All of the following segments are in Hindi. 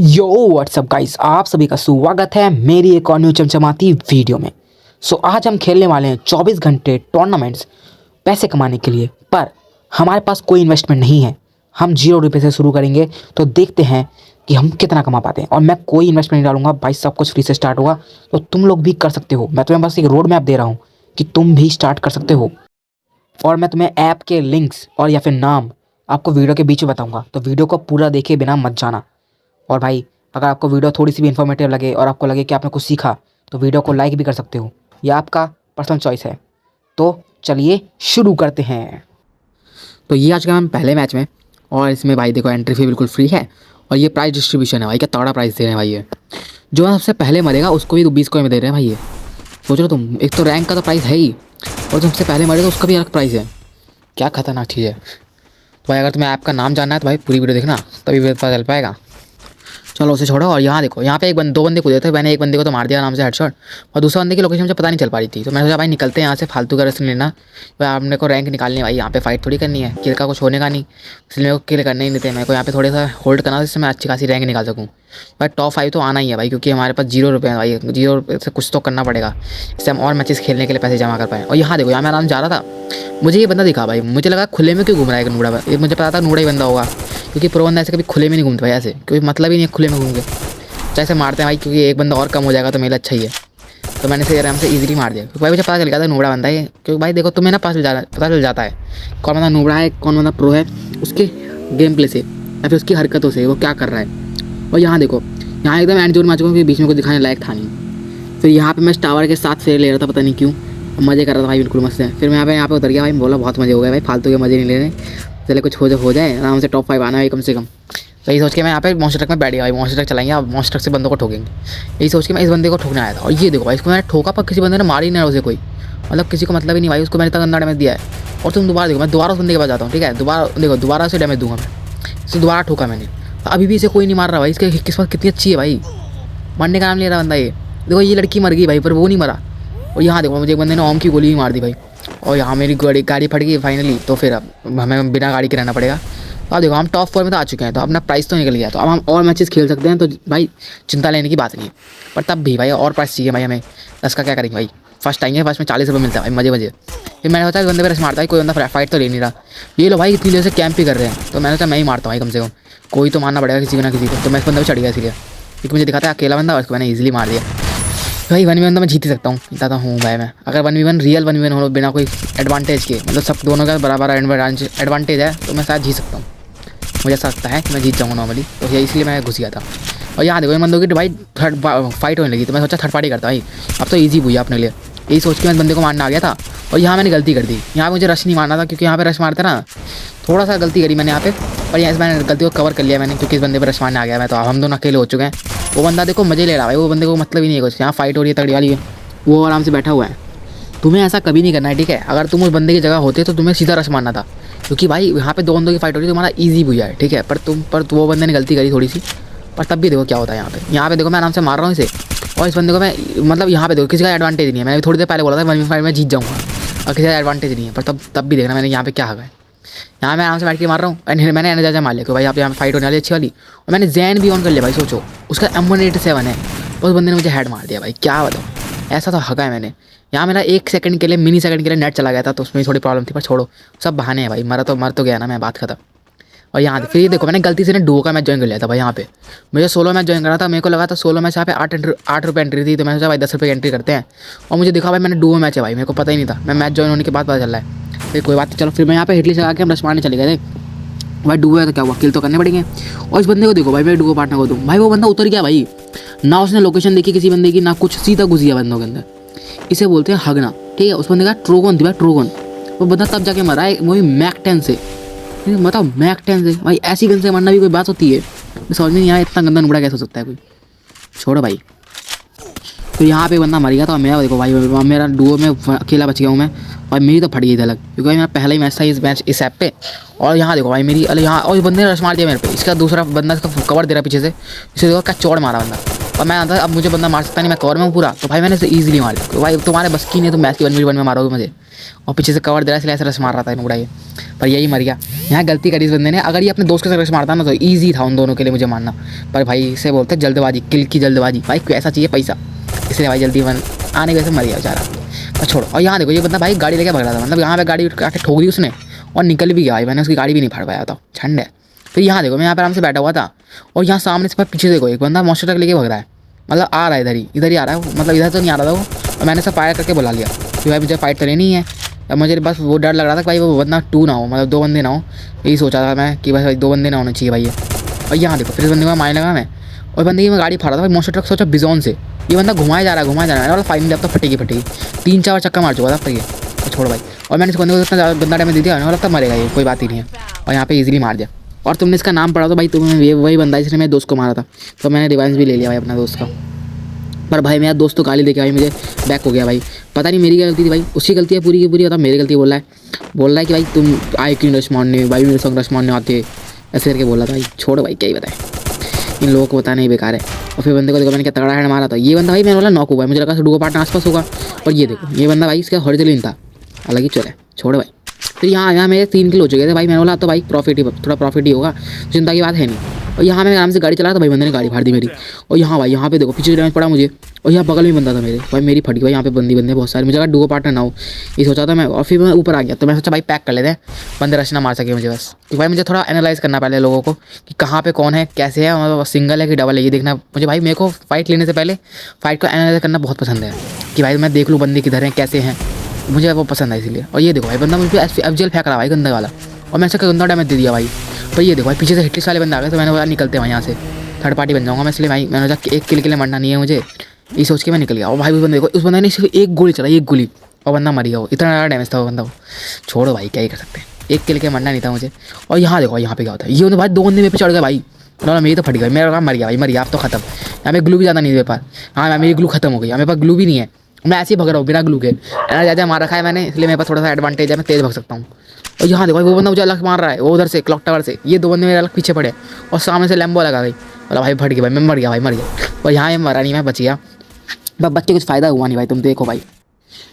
यो व्हाट्सअप गाइस, आप सभी का स्वागत है मेरी एक और न्यू चमचमाती वीडियो में। आज हम खेलने वाले हैं 24 घंटे टूर्नामेंट्स पैसे कमाने के लिए। पर हमारे पास कोई इन्वेस्टमेंट नहीं है, हम 0 रुपये से शुरू करेंगे। तो देखते हैं कि हम कितना कमा पाते हैं। और मैं कोई इन्वेस्टमेंट नहीं डालूंगा भाई, सब कुछ फ्री से स्टार्ट होगा। तो तुम लोग भी कर सकते हो, मैं तुम्हें बस एक रोड मैप दे रहा हूँ कि तुम भी स्टार्ट कर सकते हो। और मैं तुम्हें ऐप के लिंक्स और या फिर नाम आपको वीडियो के बीच में बताऊँगा, तो वीडियो को पूरा देखे बिना मत जाना। और भाई, अगर आपको वीडियो थोड़ी सी भी इन्फॉर्मेटिव लगे और आपको लगे कि आपने कुछ सीखा, तो वीडियो को लाइक भी कर सकते हो, यह आपका पर्सनल चॉइस है। तो चलिए शुरू करते हैं। तो ये आज का हम पहले मैच में, और इसमें भाई देखो एंट्री फी बिल्कुल फ्री है। और ये प्राइस डिस्ट्रीब्यूशन है भाई, क्या तगड़ा प्राइस दे रहे हैं भाई। ये जो सबसे पहले मरेगा उसको भी 20 कोइन में दे रहे हैं भाई। ये सोच लो तुम, एक तो रैंक का तो प्राइस है ही, और जो सबसे पहले मरेगा उसका भी अलग प्राइस है। क्या खतरनाक चीज़ है। तो भाई अगर तुम्हें ऐप का नाम जानना है तो भाई पूरी वीडियो देखना, तभी पता चल पाएगा। चलो उसे छोड़ो। और यहाँ देखो, यहाँ पे दो बंदे कूदे थे। मैंने एक बंदे को तो मार दिया आराम से हेडशॉट, और दूसरा बंदे की लोकेशन मुझे पता नहीं चल पा रही थी। तो मैंने सोचा भाई निकलते हैं यहाँ से, फालतू का रिस्क लेना। भाई आपने को रैंक निकालनी है भाई, यहाँ पे फाइट थोड़ी करनी है, किल का कुछ होने का नहीं। इसलिए मेरे को किल करने ही नहीं थे, मेरे को यहाँ पे थोड़ा सा होल्ड करना था जिससे मैं अच्छी खासी रैंक निकाल सकूँ। भाई टॉप 5 तो आना ही है भाई, क्योंकि हमारे पास 0 रुपये है भाई। 0 रुपये से कुछ तो करना पड़ेगा, इससे हम और मैचेस खेलने के लिए पैसे जमा कर पाएँ। और यहाँ देखो, यहाँ मैं आराम जा रहा था, मुझे ये बंदा दिखा भाई। मुझे लगा खुले में क्यों घूम रहा है एक नूड़ा। ये मुझे पता था नूड़ा ही बंदा होगा, क्योंकि प्रो बंदा ऐसे कभी खुले में नहीं घूमता भाई। ऐसे कोई मतलब ही नहीं है खुले में घूम के। जैसे मारते हैं भाई, क्योंकि एक बंदा और कम हो जाएगा तो मेरा अच्छा ही है। तो मैंने इसे आराम से इजीली मार दिया, क्योंकि भाई मुझे पता चल गया था नूबड़ा बंदा है। क्योंकि भाई देखो, तुम्हें ना पता चल जाता है कौन बंदा नूबड़ा है कौन बंदा प्रो है, उसके गेम प्ले से या फिर उसकी हरकतों से, वो क्या कर रहा है। और यहाँ देखो, यहाँ एकदम एंड जोन में आ चुका हूँ, क्योंकि बीच में कुछ दिखाने लायक था नहीं। फिर यहाँ पे मैं टावर के साथ फेर ले रहा था, पता नहीं क्यों, मज़े कर रहा था भाई बिल्कुल मस्त है। फिर मैं यहाँ पे उतर गया भाई, बोला बहुत मज़े हो गए भाई, फालतू के मज़े नहीं ले रहे, चले कुछ हो जाए आराम से टॉप 5 आना है कम से कम। तो यही सोच के मैं यहाँ पे मॉन्स्टर ट्रक में बैठ गया भाई। मॉन्स्टर ट्रक चलाएंगे, अब मॉन्स्टर ट्रक से बंदों को ठोकेंगे, यही सोच के मैं इस बंदे को ठोकने आया था। और ये देखो भाई, इसको मैंने ठोका पर किसी बंदे ने मारी नहीं उसे, कोई मतलब किसी को मतलब ही नहीं भाई। उसको मैंने इतना गंदा डैमेज दिया है। और तुम दोबारा देखो, मैं दोबारा उस बंदे के पास जाता हूँ, ठीक है, दोबारा देखो, दोबारा से डैमेज दूंगा मैं। इसे दोबारा ठोका मैंने, तो अभी भी इसे कोई नहीं मार रहा भाई। इसकी किस्मत कितनी अच्छी है भाई, मरने का नाम ले रहा बंदा। ये देखो, ये लड़की मर गई भाई, पर वो नहीं मरा। और यहाँ देखो, मुझे एक बंदे ने ओम की गोली भी मार दी भाई। और यहाँ मेरी गाड़ी फट गई फाइनली। तो फिर अब हमें बिना गाड़ी के रहना पड़ेगा। तो अब देखो, हम टॉप 4 में तो आ चुके हैं, तो अपना प्राइस तो निकल गया। तो अब हम और मैचेस खेल सकते हैं, तो भाई चिंता लेने की बात नहीं है। पर तब भी भाई और प्राइस चाहिए भाई हमें। 10 का क्या करेंगे भाई, फर्स्ट आएंगे, फर्स्ट में 40 रुपये मिलता है भाई, मजे मजे। फिर मैंने सोचा बंदे पर रश मारता है, कोई बंदा फाइट तो ले नहीं रहा। ये लो भाई, इतनी देर से कैंप ही कर रहे हैं, तो मैंने सोचा मैं ही मारता हूँ भाई, कम से कम कोई तो मारना पड़ेगा किसी को ना किसी को। तो मैं इस बंदे पर चढ़ गया इसलिए, क्योंकि मुझे दिखाता है अकेला बंदा, उसको मैंने ईजिली मार दिया। भाई 1v1 तो मैं जीत ही सकता हूँ, जीता हूँ भाई मैं। अगर 1v1 रियल 1v1 हो बिना कोई एडवांटेज के, मतलब सब दोनों का बराबर एडवांटेज है, तो मैं शायद जीत सकता हूँ। मुझे ऐसा लगता है कि मैं जीत जाऊँगा नॉर्मली, तो ये इसलिए मैं घुस गया था। और यहाँ देखो, बंदों की भाई थर्ड फाइट होने लगी, तो मैं सोचा थर्ड पार्टी करता भाई, अब तो ईजी हुई अपने लिए। यही सोच के मैं बंदे को मारना आ गया था। और यहाँ मैंने गलती कर दी, यहाँ मुझे रश नहीं मारना था, क्योंकि यहाँ पे रश मारते ना, थोड़ा सा गलती करी मैंने यहाँ पे। पर यहाँ मैंने गलती को कवर कर लिया मैंने, क्योंकि इस बंदे पर रश मारने आ गया मैं। तो अब हम दोनों अकेले हो चुके हैं। वो बंदा देखो मज़े ले रहा है, वो बंदे को मतलब ही नहीं है कुछ। यहाँ फाइट हो रही है तगड़ी वाली, वो आराम से बैठा हुआ है। तुम्हें ऐसा कभी नहीं करना है, ठीक है। अगर तुम उस बंदे की जगह होते तो तुम्हें सीधा रश मारना था, क्योंकि भाई यहाँ पे दो बंदों की फाइट हो रही है, तुम्हारा ईजी हुआ है, ठीक है। पर वो बंदे ने गलती करी थोड़ी सी, पर तब भी देखो क्या होता है यहाँ पे देखो, मैं आराम से मार रहा हूँ इसे। और इस बंदे को मैं मतलब यहाँ पे देखो, किसी का एडवांटेज नहीं है। मैंने थोड़ी देर पहले बोला था 1v5 में जीत जाऊँगा, और किसी का एडवांटेज नहीं है। पर तब भी देखना मैंने यहाँ पे क्या है। यहाँ मैं आराम से बैठ के मार रहा हूँ। मैंने एनर्जाइजर मार लिया कि भाई आप यहाँ पे फाइट होने वाली अच्छी वाली। और मैंने जैन भी ऑन कर लिया भाई, सोचो उसका M187 है। उस बंदे ने मुझे हेड मार दिया भाई, क्या बताऊँ, ऐसा तो हका है मैंने। यहाँ मेरा 1 सेकंड के लिए, मिनी सेकंड के लिए नेट चला गया था, तो उसमें थोड़ी प्रॉब्लम थी। पर छोड़ो, सब बहाने हैं भाई, मर तो गया ना मैं, बात खत्म। और यहाँ फिर ये देखो, मैंने गलती से डुओ का मैच ज्वाइन कर लिया था भाई। यहाँ पे मुझे 16 मैच ज्वाइन करा था, मेरे को लगा था 16 मैच यहाँ पे 8 रुपये एंट्री थी। तो मैंने सोचा भाई 10 रुपये की एंट्री करते हैं। और मुझे दिखा भाई मैंने डुओ मैच है भाई, मेरे को पता ही नहीं था, मैं मैच ज्वाइन होने के बाद पता चल रहा है। फिर कोई बात नहीं, चलो फिर मैं यहाँ पे हिटली चला के हम रश मारने चले गए थे। भाई डुओ है तो क्या हुआ, किल तो करने पड़ेंगे। और इस बंदे को देखो भाई, मैं डुओ पार्टनर को दूँ भाई, वो बंदा उतर गया भाई, ना उसने लोकेशन देखी किसी बंदे की, ना कुछ, सीधा घुस गया बंदों के अंदर। इसे बोलते हैं हगना, ठीक है। उस बंदे का ट्रोगन थी भाई, ट्रोगन। वो बंदा तब जाके मरा है, वो भी मैक 10 से। बताओ मैक 10 से भाई, ऐसी गन से मरना भी कोई बात होती है? मैं समझ में नहीं आया, इतना गंदा नुबड़ा कैसे हो सकता है कोई। छोड़ो भाई। तो यहाँ पे बंदा मर गया था। मैं देखो भाई, मेरा डुओ में अकेला बच गया हूँ मैं। भाई मेरी तो फट गई थी अलग, क्योंकि भाई मेरा पहला ही मैच था इस ऐप पे। और यहाँ देखो भाई मेरी, अरे यहाँ और इस बंदे ने रश मार दिया मेरे पे। इसका दूसरा बंदा इसका कवर दे रहा पीछे से, इसे देखो क्या चौड़ मारा बंदा। और मैं आता अब मुझे बंदा मार सकता नहीं, मैं कवर में हूँ पूरा। तो भाई मैंने इसे ईजिली मार दिया। तो भाई तुम्हारे बस की नहीं, तो मैच की 1v1 में मारोगे मुझे। और पीछे से कवर दे रहा है, इसलिए ऐसे रश मार रहा था नुबड़ा ये। पर यही मर गया। यहाँ गलती करी इस बंदे ने, अगर ये अपने दोस्त के साथ रश मारता ना तो ईजी था उन दोनों के लिए मुझे मारना। पर भाई इसे बोलते जल्दबाजी, किल की जल्दबाजी। भाई ऐसा चाहिए पैसा, इसलिए भाई जल्दी आने वैसे मर गया बेचारा। पर छोड़ो। और यहाँ देखो ये बंदा भाई गाड़ी लेके भग रहा था, मतलब यहाँ पे गाड़ी आके ठोक दी उसने और निकल भी गया भाई। मैंने उसकी गाड़ी भी नहीं फाड़ पाया था, ठंड है। फिर यहाँ देखो मैं यहाँ पर आराम से बैठा हुआ था और यहाँ सामने से पीछे देखो एक बंदा मॉन्स्टर ट्रक लेके भग रहा है, मतलब आ रहा है इधर ही आ रहा है, मतलब इधर तो नहीं आ रहा था वो। और मैंने सब फायर करके बुला लिया कि भाई मुझे फाइट करनी है। अब मुझे बस वो डर लग रहा था कि भाई वो बंदा 2 ना हो, मतलब 2 बंदे ना हो। यही सोचा था मैं कि भाई 2 बंदे ना होने चाहिए भाई ये। और यहाँ देखो फिर इस बंदे को मारने लगा मैं, और बंदे की मैं गाड़ी फाड़ा था भाई। मॉन्स्टर ट्रक सोचा बिजोन से ये बंदा घुमाया जा रहा है और फाइनली अब तो फटेगी 3-4 चक्कर मार चुका था अब तक ये। तो छोड़ भाई। और मैंने इस बंदे को इतना ज़्यादा गंदा डैमेज दे दिया और अब तक मरेगा ये, कोई बात ही नहीं है। और यहाँ पे इजीली मार दिया। और तुमने इसका नाम पढ़ा तो भाई तुम्हें वही बंदा जिसने मेरे दोस्त को मारा था। तो मैंने रिवाइज भी ले लिया भाई अपना दोस्त का। पर भाई मेरा दोस्त तो गाली देके भाई मुझे बैक हो गया भाई। पता नहीं मेरी क्या गलती थी भाई, उसकी गलती है पूरी की पूरी। मेरी गलती बोल रहा है कि भाई तुम आए क्यों रश मारने, भाई मेरे संग रश मारने आते, ऐसे करके बोला था भाई। छोड़ो भाई क्या ही बताए, इन लोगों को बताना ही बेकार है। और फिर बंदे को देखो मैंने क्या तगड़ा हेड मारा था। ये बंदा भाई मैंने बोला नॉक हुआ है, मुझे लगा डुओ पार्टनर आसपास होगा। और ये देखो ये बंदा भाई इसका हॉरिजॉन्टल था, अलग ही चले। छोड़ो भाई। फिर यहाँ मेरे 3 किल हो चुके थे भाई। मैंने बोला तो भाई थोड़ा प्रॉफिट ही होगा, चिंता की बात है नहीं। और यहाँ मैं आराम से गाड़ी चला रहा था भाई, बंदे ने गाड़ी फाड़ दी मेरी। और यहाँ भाई यहाँ पे देखो पीछे डैमेज पड़ा मुझे, और यहाँ बगल में बंदा था मेरे भाई, मेरी फट गई भाई। यहाँ पे बंदे बहुत सारे, मुझे लगा डुओ पार्टनर ना हो, ये सोचा था मैं। और फिर मैं ऊपर आ गया तो मैं सोचा भाई पैक कर लेते हैं, बंदे रश ना मार सके मुझे बस। तो भाई मुझे थोड़ा एनालाइज करना पहले लोगों को कि कहाँ पे कौन है, कैसे है, मतलब सिंगल है कि डबल है, ये देखना मुझे भाई। मेरे को फाइट लेने से पहले फाइट को एनालाइज करना बहुत पसंद है कि भाई मैं देख लूँ बंदे किधर हैं कैसे हैं, मुझे वो पसंद है इसीलिए। और ये देखो भाई बंदा मुझे FGL फेंक रहा भाई गंदा वाला, और मैं इसका गंदा डैमेज दे दिया भाई। पर ये देखो भाई पीछे से हिटलिस्ट वाले बंदे आ गए, तो मैंने बोला निकलते हैं यहाँ से, थर्ड पार्टी बन जाऊँगा मैं। इसलिए भाई मैंने सोचा एक किल के लिए मरना नहीं है मुझे, ये सोच के मैं निकल गया। और भाई उस बंदे ने सिर्फ एक गोली चलाई, एक गोली, और बंदा मर गया। वो इतना ज़्यादा डैमेज था वो बंदा। छोड़ो भाई क्या ही कर सकते हैं, एक किल के मरना नहीं था मुझे। और यहाँ देखो यहाँ पे क्या होता है, ये भाई 2 बंदे मेरे पे चढ़ गए भाई। मेरी तो फट गई, मेरा काम मर गया भाई, मर गया अब तो खत्म। यहाँ पे ग्लू भी ज़्यादा नहीं मेरे पास, हाँ मेरी ग्लू खत्म हो गई, मेरे पास ग्लू भी नहीं है। मैं ऐसे ही भग रहा हूँ बिना ग्लू के, ज़्यादा मार रखा है मैंने, इसलिए मेरे पास थोड़ा सा एडवांटेज है, मैं तेज़ भग सकता हूँ। और यहाँ देखो वो बंदा मुझे अलग मार रहा है, वो उधर से क्लॉक टावर से, ये 2 बंदे मेरे अलग पीछे पड़े और सामने से लैम्बो लगा गई। बोला भाई फट गया भाई, मैं मर गया। और यहाँ मरा नहीं, मैं बच गया, बस बच्चे कुछ फ़ायदा हुआ नहीं भाई, तुम देखो भाई।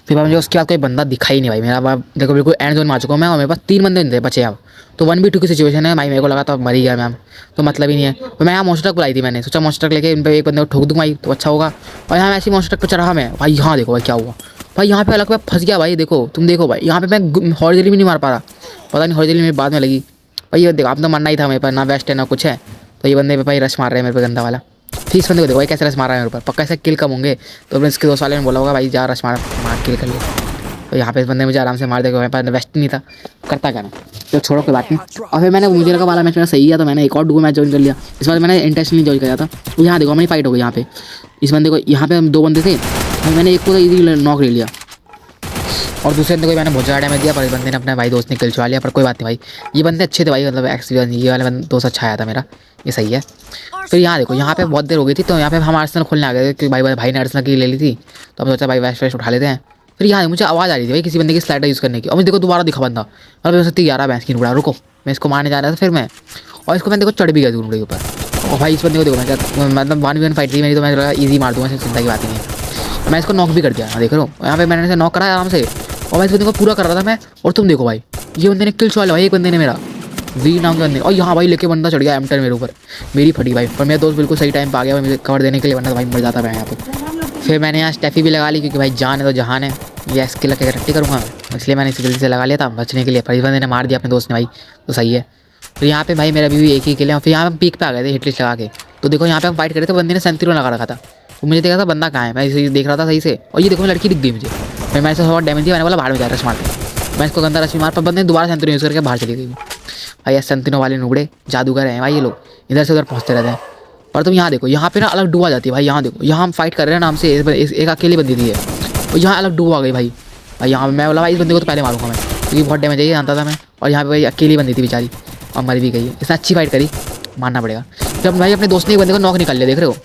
फिर भाई मुझे उसके बाद कोई बंदा दिखा ही नहीं भाई मेरा। देखो बिल्कुल एंड जोन में आ चुका हूँ मैं, और मेरे पास 3 बंदे थे बचे अब। तो 1v2 की सिचुएशन है भाई, मेरे को लगा तो मर ही गया मैम, तो मतलब ही नहीं है। तो मैं यहाँ मॉन्स्टर ट्रक बुलाई थी, मैंने सोचा मॉन्स्टर ट्रक लेके इन पर एक बंदे को ठोक दूँगा भाई तो अच्छा होगा। और यहाँ मैं ऐसी मॉन्स्टर ट्रक पर चढ़ा मैं भाई। यहाँ देखो भाई क्या हुआ भाई, यहाँ पे अलग पे फंस गया भाई। देखो तुम देखो भाई, यहाँ पे मैं हॉरिजॉन्टली भी नहीं मार पा रहा, पता नहीं हॉरिजॉन्टली मेरे बाद में लगी भाई। ये देखो आप तो मरना ही था मेरे पास, ना वेस्ट है ना कुछ है। तो ये बंदे पे भाई रश मार रहे हैं मेरे पे गंदा वाला। फिर इस बंदे को देखो भाई कैसे रश मार रहा है मेरे ऊपर, पक्का ऐसे किल कम होंगे। तो इसके दोस्त वाले ने बोला होगा भाई जा रश मार किल कर लिया। तो यहाँ पे इस बंदे मुझे आराम से मार देगा, मेरे पास वेस्ट नहीं था, करता क्या मैं। तो छोड़ो कोई बात नहीं। और फिर मैंने मुझे लगा वाला मैच मेरा सही है, तो मैंने एक और डुओ मैच ज्वाइन कर लिया। इस बार मैंने इंटेंशनली ज्वाइन किया था। तो यहाँ देखो हमारी फाइट हो गई यहाँ पे, इस बंदे को, यहाँ पे हम 2 बंदे थे, तो मैंने एक को तो ईजी नॉक ले लिया और दूसरे बंदे को मैंने बहुत ज़्यादा डैमेज दिया। पर इस बंदे ने अपने भाई दोस्त ने किल चुरा लिया। पर कोई बात नहीं भाई, ये बंदे अच्छे थे भाई, मतलब एक्सपीरियंस ये वाले दोस्त अच्छा आया था मेरा, ये सही है। फिर यहाँ देखो यहाँ पे बहुत देर हो गई थी, तो यहाँ पे हम आर्सेनल खोलने आ गए थे कि भाई ने आर्सेनल की ले ली थी, तो अब सोचा भाई वेस्ट उठा लेते हैं। फिर यहाँ मुझे आवाज़ आ रही थी भाई किसी बंदे की स्लाइडर यूज़ करने की, और मुझे देखो दोबारा दिखा बंदा, और मैं सोचती 11 भैंस की नुड़ा, रुको मैं इसको मारने जा रहा था। फिर मैं और इसको मैं देखो चढ़ भी गया नुड़े के ऊपर। और भाई इस बंदे को देखो मैं क्या, मतलब 1v1 फाइट थी मेरी, तो मैं ईजी मार दूँगा, चिंता की बात नहीं है। मैं इसको नॉक भी कर दिया, देख रहा हूँ यहाँ पे मैंने इसे नॉक करा आराम से। और मैं इस बंदे को पूरा कर रहा था मैं, और तुम देखो भाई ये बंदे ने किल चुरा लिया भाई, एक बंदे ने मेरा वी नाम के बंदे। और यहाँ भाई लेके बंदा चढ़ गया M10 मेरे ऊपर, मेरी फटी भाई। पर मेरा दोस्त बिल्कुल सही टाइम पे आ गया मुझे कवर देने के लिए, वरना भाई मर जाता मैं यहाँ पे। फिर मैंने यहाँ स्टेफी भी लगा ली, क्योंकि भाई जान है तो जहान है, ये स्किल लगा के करूँगा मैं, इसलिए मैंने इसे जल्दी से लगा लिया था बचने के लिए। पर इस बंदे ने मार दिया अपने दोस्त ने भाई, तो सही है। तो यहाँ पे भाई मेरा भी एक ही किल है। फिर यहाँ हम पीक पे आ गए थे हिटलिस्ट लगा के। तो देखो यहाँ पे हम फाइट कर रहे थे, बंदे ने सेंचुरी लगा रखा था, तो मुझे देखा था बंदा कहाँ है, मैं इसे देख रहा था सही से। और ये देखो लड़की दिख गई मुझे, फिर मैंने थोड़ा डैमेज दिया, मैंने बोला बाहर में जा रश मारते, मैं इसको गंदा रश मार, पर बंदे दोबारा सेंचुरी यूज़ करके बाहर चली गई भाई। ये सेंचुरी वाले नुबड़े जादूगर हैं भाई, ये लोग इधर से उधर पहुँचते रहते हैं। और तुम यहाँ देखो यहाँ पे ना अलग डुआ जाती है भाई। यहाँ देखो यहाँ हम फाइट कर रहे हैं नाम से, एक अकेली बंदी थी है, और यहाँ अलग डुआ आ गई भाई। यहाँ मैं बोला भाई इस बंदे को तो पहले मारूंगा मैं, क्योंकि बहुत डैमेज है जानता था मैं। और यहाँ पे भाई अकेली बंदी थी बेचारी, और मर भी गई है। इसने अच्छी फाइट करी, मानना पड़ेगा। जब भाई अपने दोस्त ने एक बंदे को नॉक निकाल लिया, देख रहे हो,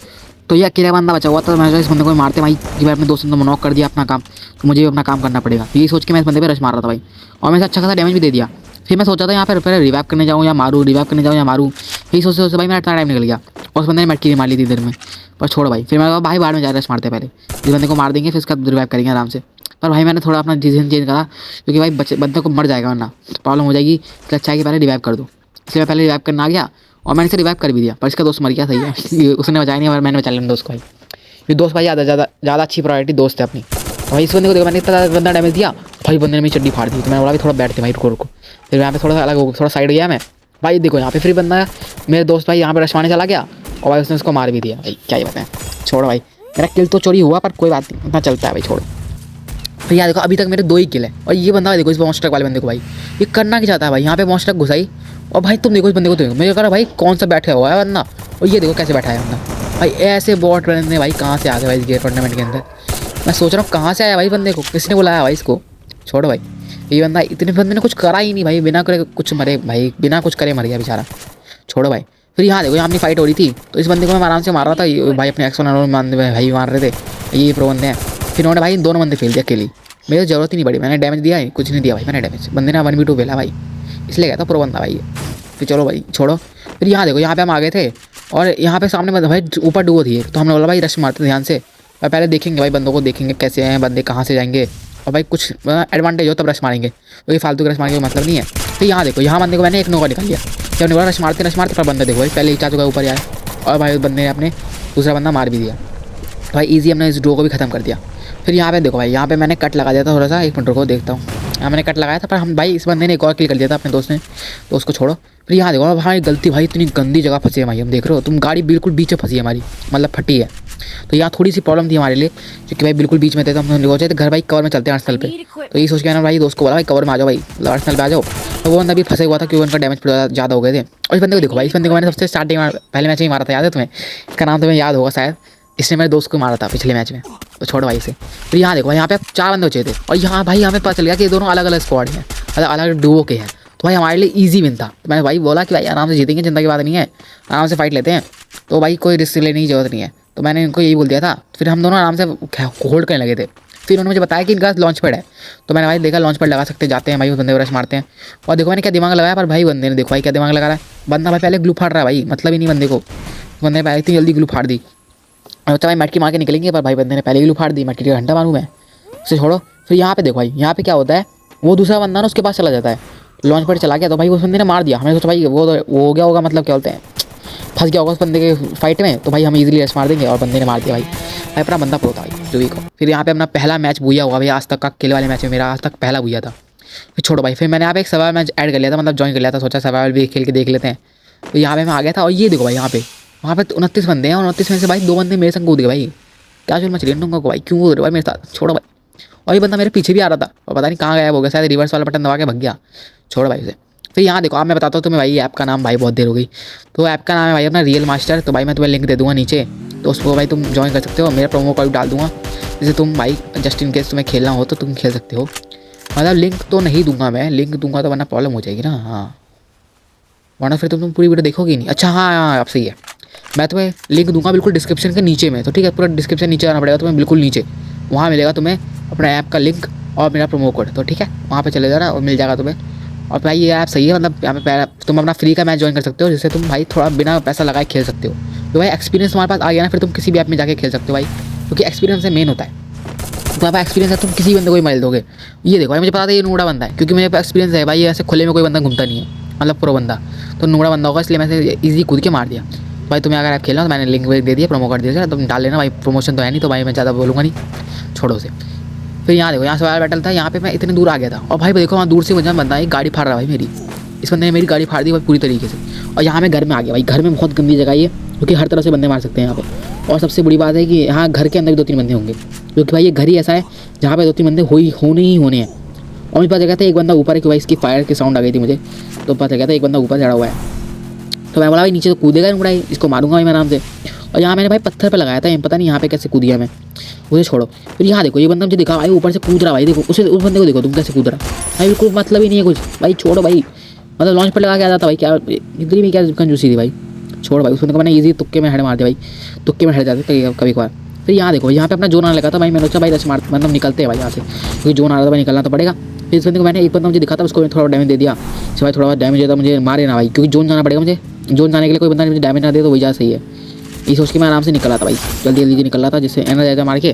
तो ये अकेला बंदा बचा हुआ था। मैं इस बंदे को मारते भाई कि भाई अपने दोस्त ने तो नॉक कर दिया अपना काम, तो मुझे भी अपना काम करना पड़ेगा, यही सोच के मैं इस बंदे पे रश मार रहा था भाई। और मैं अच्छा खासा डैमेज भी दे दिया। फिर मैं सोचा था यहाँ पर पहले रिवाइव करने जाऊँ या मारूँ, रिवाइव करने जाऊँ या मारूँ, यही सोचते भाई मेरा इतना टाइम निकल गया। और उस बंदे ने मटकी भी मार ली थी इधर में। पर छोड़ भाई, फिर मैं भाई बाहर में जा रश मारते पहले, इस बंदे को मार देंगे, फिर इसका रिवाइव करेंगे आराम से। पर भाई मैंने थोड़ा अपना डिसीजन चेंज करा, क्योंकि भाई बच्चे बंदे को मर जाएगा वरना तो प्रॉब्लम हो जाएगी। इसलिए अच्छा है कि पहले रिवाइव कर दो। इसलिए मैं पहले रिवाइव करना आ गया और मैंने इसे रिवाइव कर भी दिया, पर इसका दोस्त मर गया। सही है उसने बचाया नहीं और मैंने बचा लिया दोस्त को भाई। ये दोस्त भाई ज़्यादा अच्छी प्रायोरिटी दोस्त है अपनी। तो भाई इस बंदे को देखो मैंने इतना बंदा डैमेज दिया, भाई बंदे ने मेरी चड्डी फाड़ दी। तो मैंने बोला भाई थोड़ा बैठते भाई रुको। फिर यहाँ पे थोड़ा अलग हो, थोड़ा साइड गया मैं। भाई देखो यहाँ पे फ्री बंदा है, मेरे दोस्त भाई यहाँ पे रश मारने चला गया और भाई उसने उसको मार भी दिया। भाई क्या ही बताएं, छोड़ो भाई। मेरा किल तो चोरी हुआ पर कोई बात नहीं, इतना चलता है भाई, छोड़ो। तो यार देखो अभी तक मेरे 2 ही किल है और ये बंदा देखो इस मॉन्स्टर वाले बंदे को भाई ये करना क्या चाहता है भाई। यहाँ पे मॉन्स्टर घुसाई और भाई तुम देखो इस बंदे को, देखो मुझे कहा भाई कौन सा बैठा हुआ है बंदा, और ये देखो कैसे बैठा है बंदा। भाई ऐसे बॉट बंदे भाई कहाँ से आ गए भाई इस गेम टूर्नामेंट के अंदर। मैं सोच रहा हूँ कहाँ से आया भाई बंदे को, किसने बुलाया भाई इसको। छोड़ो भाई, ये बंदा इतने बंदे ने कुछ करा ही नहीं भाई, बिना करे कुछ मरे भाई, बिना कुछ करे मर गया बेचारा। छोड़ो भाई। फिर यहाँ देखो यहाँ अपनी फाइट हो रही थी, तो इस बंदे को मैं आराम से मार रहा था। भाई अपने एक्सोन भाई मार रहे थे, ये प्रो बंदे हैं। फिर उन्होंने भाई दोनों बंदे फेल दिया अकेली, मेरी जरूरत ही नहीं पड़ी। मैंने डैमेज दिया है, कुछ नहीं दिया भाई मैंने डैमेज। बंदे ने 1v2 फेला भाई, इसलिए कहता प्रो बंदा भाई। फिर चलो भाई छोड़ो। फिर यहाँ देखो यहाँ पे हम आ गए थे और यहाँ पे सामने भाई ऊपर डुओ थी, तो हमने बोला भाई रश मारते ध्यान से और पहले देखेंगे भाई बंदों को, देखेंगे कैसे हैं बंदे, कहाँ से जाएंगे और भाई कुछ एडवांटेज हो तब रश मारेंगे, क्योंकि फालतू रश मारने का मतलब नहीं है। तो यहाँ देखो यहाँ बंदे को मैंने एक नौका निकाल लिया, जब बोला रश मारते पर बंदा देखो भाई पहले ही 4 चुका ऊपर आया और भाई उस बंदे ने अपने दूसरा बंदा मार भी दिया। भाई ईजी हमने इस डुओ को भी खत्म कर दिया। फिर यहाँ पे देखो भाई यहाँ पे मैंने कट लगा दिया था थोड़ा सा, 1 मिनट रुको देखता हूँ। यहाँ मैंने कट लगाया था पर हम भाई इस बंदे ने एक और किल कर दिया था अपने दोस्त ने, तो उसको छोड़ो। फिर यहाँ देखो भाई गलती भाई इतनी गंदी जगह फंसी है भाई, हम देख रहे हो तुम, गाड़ी बिल्कुल बीच में फंसी है हमारी, मतलब फटी है। तो यहाँ थोड़ी सी प्रॉब्लम थी हमारे लिए, क्योंकि भाई बिल्कुल बीच में थे, तो हम सोचे थे घर भाई कवर में चलते हैं आर्सेनल पे। तो ये सोच के मैंने भाई दोस्त को बोला भाई कवर में आ जाओ भाई, आर्सेनल पे आ जाओ। तो वो बंदा भी फंसे हुआ था क्योंकि उनका डैमेज ज़्यादा हो गए थे। और इस बंदे को देखो भाई, इस बंदे को मैंने सबसे स्टार्टिंग में पहले मैच में मारा था, याद है तुम्हें, इसका नाम तुम्हें याद होगा शायद, इसने मेरे दोस्त को मारा था पिछले मैच में। तो छोड़ो भाई से। फिर यहाँ देखो यहाँ पे 4 बंदे बचे थे और यहाँ भाई हमें पता चल गया कि ये दोनों अलग अलग स्क्वाड हैं, अलग अलग डुओ के हैं। तो भाई हमारे लिए ईजी विन था। तो मैंने भाई बोला कि भाई आराम से जीतेंगे, चिंता की बात नहीं है, आराम से फाइट लेते हैं, तो भाई कोई रिस्क लेने की जरूरत नहीं है। तो मैंने इनको यही बोल दिया था। फिर हम दोनों आराम से होल्ड करने लगे थे। फिर उन्होंने मुझे बताया कि इनका लॉन्च पैड है, तो मैंने भाई देखा लॉन्च पैड लगा सकते, जाते हैं भाई उस बंदे को रश मारते हैं। और देखो मैंने क्या दिमाग लगाया, पर भाई बंदे ने देखो भाई क्या दिमाग लगा रहा है। बंदा भाई पहले ग्लू फाड़ रहा है भाई, मतलब ही नहीं बंदे को, बंदे ने पहले इतनी जल्दी ग्लू फाड़ दी। अच्छा भाई मटकी मार के निकलेंगे, पर भाई बंदे ने पहले ग्लू फाड़ दी, मटकी का घंटा मारूँ मैं, उसे छोड़ो। फिर यहाँ पे देखो भाई यहाँ पे क्या होता है, वो दूसरा बंदा ना उसके पास चला जाता है, लॉन्च पैड चला गया, तो भाई उस बंदे ने मार दिया। हमें सोचा भाई वो हो गया होगा, मतलब क्या बोलते हैं, फंस गया होगा उस बंदे के फाइट में, तो भाई हम इजीली रश मार देंगे, और बंदे ने मार दिया भाई अपना बंदा प्रो था भाई जो भी को। फिर यहाँ पे अपना पहला मैच बुया हुआ भाई, आज तक का किल वाले मैच में मेरा आज तक पहला बुया था। फिर छोड़ो भाई, फिर मैंने यहाँ पे एक सर्वाइवल मैच ऐड कर लिया था, मतलब ज्वाइन कर लिया था, सोचा सर्वाइवल भी खेल के देख लेते हैं। तो यहाँ पे मैं आ गया था और ये देखो भाई यहाँ पे वहाँ पे 29 बंदे हैं और 29 में से भाई 2 बंदे मेरे संग कूद गए भाई। क्या चल मच रही है भाई, क्यों कूद रहे भाई मेरे साथ, छोड़ो भाई। और ये बंदा मेरे पीछे भी आ रहा था और पता नहीं कहाँ गायब हो गया, शायद रिवर्स वाला बटन दबा के भग गया, छोड़ो भाई उसे। फिर यहाँ देखो, आप मैं बताता हूँ तुम्हें भाई, ऐप का नाम भाई बहुत देर हो गई। तो ऐप का नाम है भाई अपना रियल मास्टर। तो भाई मैं तुम्हें लिंक दे दूँगा नीचे, तो उसको भाई तुम ज्वाइन कर सकते हो, मेरा प्रोमो कोड डाल दूँगा, जैसे तुम भाई जस्ट इन केस तुम्हें खेलना हो तो तुम खेल सकते हो। मतलब लिंक तो नहीं दूंगा मैं, लिंक दूंगा तो वरना प्रॉब्लम हो जाएगी ना, हाँ, वरना फिर तुम पूरी वीडियो देखोगे नहीं। अच्छा हाँ आप सही है, मैं तुम्हें लिंक दूंगा बिल्कुल डिस्क्रिप्शन के नीचे में, तो ठीक है, पूरा डिस्क्रिप्शन नीचे आना पड़ेगा तुम्हें, बिल्कुल नीचे वहाँ मिलेगा तुम्हें अपना ऐप का लिंक और मेरा प्रोमो कोड, तो ठीक है वहाँ पे चले जाना और मिल जाएगा तुम्हें। और भाई ये ऐप सही है, मतलब यहाँ पे तुम अपना फ्री का मैच ज्वाइन कर सकते हो, जिससे तुम भाई थोड़ा बिना पैसा लगाए खेल सकते हो। तो भाई एक्सपीरियंस तुम्हारे पास आ गया ना, फिर तुम किसी भी ऐप में जाके खेल सकते हो भाई, क्योंकि एक्सपीरियंस से मेन होता है। तुम्हारे पास एक्सपीरियंस है, तुम किसी बंदे को ही मार दोगे। ये देखो भाई मुझे पता था ये नूड़ा बंदा है, क्योंकि मेरे पास एक्सपीरियंस है भाई, ऐसे खुले में कोई बंदा घूमता नहीं है, मतलब प्रो बंदा, तो नूड़ा बंदा होगा, इसलिए मैंने ईजी कूद के मार दिया। भाई तुम्हें अगर आप खेलना तो मैंने लिंक दे दिया, प्रोमो कर दिया, तुम डाल लेना भाई, प्रमोशन तो है नहीं, तो भाई मैं ज़्यादा बोलूँगा नहीं, छोड़ो उसे। फिर यहाँ देखो यहाँ से वायर बैटल था, यहाँ पे मैं इतने दूर आ गया था और भाई देखो वहाँ दूर से मुझे बंदा एक गाड़ी फाड़ रहा भाई मेरी, इस बंदे ने मेरी गाड़ी फाड़ दी भाई पूरी तरीके से। और यहाँ मैं घर में आ गया भाई, घर में बहुत गंदी जगह है, क्योंकि हर तरह से बंदे मार सकते हैं यहाँ पे। और सबसे बड़ी बात है कि यहाँ घर के अंदर भी 2-3 बंदे होंगे, क्योंकि भाई ये घर ही ऐसा है जहाँ पे 2-3 बंदे होने ही होने हैं। और मुझे पता चल गया था एक बंदा ऊपर है, कि भाई इसकी फायर की साउंड आ गई थी मुझे, तो पता चल गया था एक बंदा ऊपर चढ़ा हुआ है। तो मैं बोला भाई नीचे तो कूदेगा नहीं, उड़ाई इसको मारूंगा भाई मैं आराम से। और यहाँ मैंने भाई पत्थर पे लगाया था, पता नहीं यहाँ पे कैसे कूद गया मैं, उसे छोड़ो। फिर यहाँ देखो ये बंदा मुझे दिखा भाई ऊपर से कूद रहा भाई, देखो उस बंदे को देखो तुम कैसे कूद रहा भाई, बिल्कुल मतलब ही नहीं है कुछ भाई, छोड़ो भाई, मतलब लॉन्च पर लगा के आ जाता भाई, क्या इतनी भी क्या कंजूसी थी भाई, छोड़ो भाई। उस बंदे को मैंने ईजी तुक्के में हेड मार दिया भाई, तुक्के में हेड जाते कभी कभार। फिर यहाँ देखो यहाँ पे अपना जोन आने लगा था भाई, मैंने सोचा भाई रश मार मतलब निकलते हैं भाई यहाँ से, क्योंकि जोन आ रहा था भाई, निकलना तो पड़ेगा। फिर इस बंदे को मैंने एक बंदा मुझे दिखा था, उसको थोड़ा डैमेज दे दिया, भाई थोड़ा डैमेज देता मुझे मारे ना भाई, क्योंकि जोन जाना पड़ेगा मुझे, जोन जाने के लिए कोई बंदा मुझे डैमेज ना दे तो वही जा सही है। ये सोच के मैं आराम से निकला था भाई, जल्दी जल्दी निकल रहा था, जिससे एनर्जाइजर मार के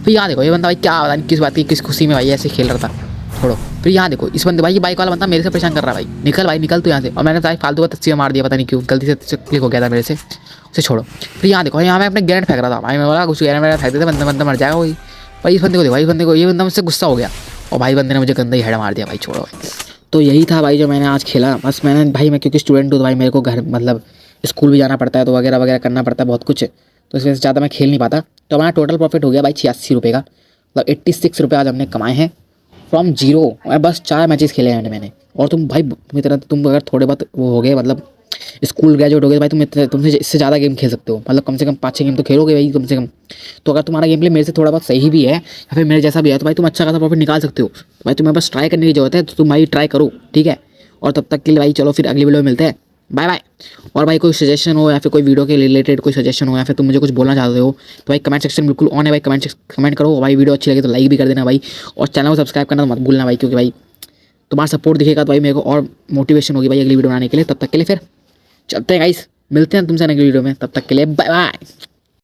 फिर यहाँ देखो ये बंदा भाई क्या पता नहीं किस बात की किस खुशी में भाई ऐसे खेल रहा था, छोड़ो। फिर यहाँ देखो इस बंदे भाई ये बाइक वाला बंदा मेरे से परेशान कर रहा है भाई, निकल भाई निकल तो यहाँ से। और मैंने भाई फालतू का तस्वीर मार दिया, पता नहीं क्यों गलती से क्लिक हो गया था मेरे से, उसे छोड़ो। फिर यहाँ देखो यहाँ मैं अपने ग्रेनेड फेंक रहा था भाई, मैं बोला कुछ ग्रेनेड फेंक देते बंदा बंदा मर जाएगा वही। भाई इस बंदे को देखो, भाई इस बंदे को, ये बंदा मुझसे गुस्सा हो गया और भाई बंदे ने मुझे गंदा ही हेड मार दिया भाई, छोड़ो भाई। तो यही था भाई जो मैंने आज खेला। बस मैंने भाई, मैं क्योंकि स्टूडेंट हूँ तो भाई मेरे को घर मतलब स्कूल भी जाना पड़ता है, तो वगैरह वगैरह करना पड़ता है बहुत कुछ, तो इस वजह से ज़्यादा मैं खेल नहीं पाता। तो हमारा टोटल प्रॉफिट हो गया भाई 86 रुपये का, मतलब 86 रुपये आज हमने कमाए हैं फ्रॉम जीरो। और बस 4 मैचेस खेले हैं मैंने। और तुम भाई मेरी तरह तुम अगर थोड़े बहुत वो हो गए मतलब स्कूल ग्रेजुएट हो गए भाई, तुमसे इससे ज़्यादा गेम खेल सकते हो, मतलब कम से कम 5-6 गेम तो खेलोगे भाई कम से कम। तो अगर तुम्हारा गेम प्ले मेरे से थोड़ा बहुत सही भी है या फिर मेरे जैसा भी है तो भाई तुम अच्छा खासा प्रॉफिट निकाल सकते हो। तो भाई तुम्हें बस ट्राई करने की जरूरत है, तो तुम भाई ट्राई करो, ठीक है। और तब तक के लिए भाई चलो फिर अगली वीडियो में मिलते हैं, बाय बाय। और भाई कोई सजेशन हो या फिर कोई वीडियो के रिलेटेड कोई सजेशन हो या फिर तुम मुझे कुछ बोलना चाहते हो तो भाई कमेंट सेक्शन बिल्कुल ऑन है भाई, कमेंट करो भाई। वीडियो अच्छी लगे तो लाइक भी कर देना भाई, और चैनल को सब्सक्राइब करना तो मत भूलना भाई, क्योंकि भाई तुम्हारा सपोर्ट दिखेगा तो भाई मेरे को और मोटिवेशन होगी भाई अगली वीडियो बनाने के लिए। तब तक के लिए फिर चलते हैं गाइस, मिलते हैं तुमसे अगली वीडियो में, तब तक के लिए बाय बाय।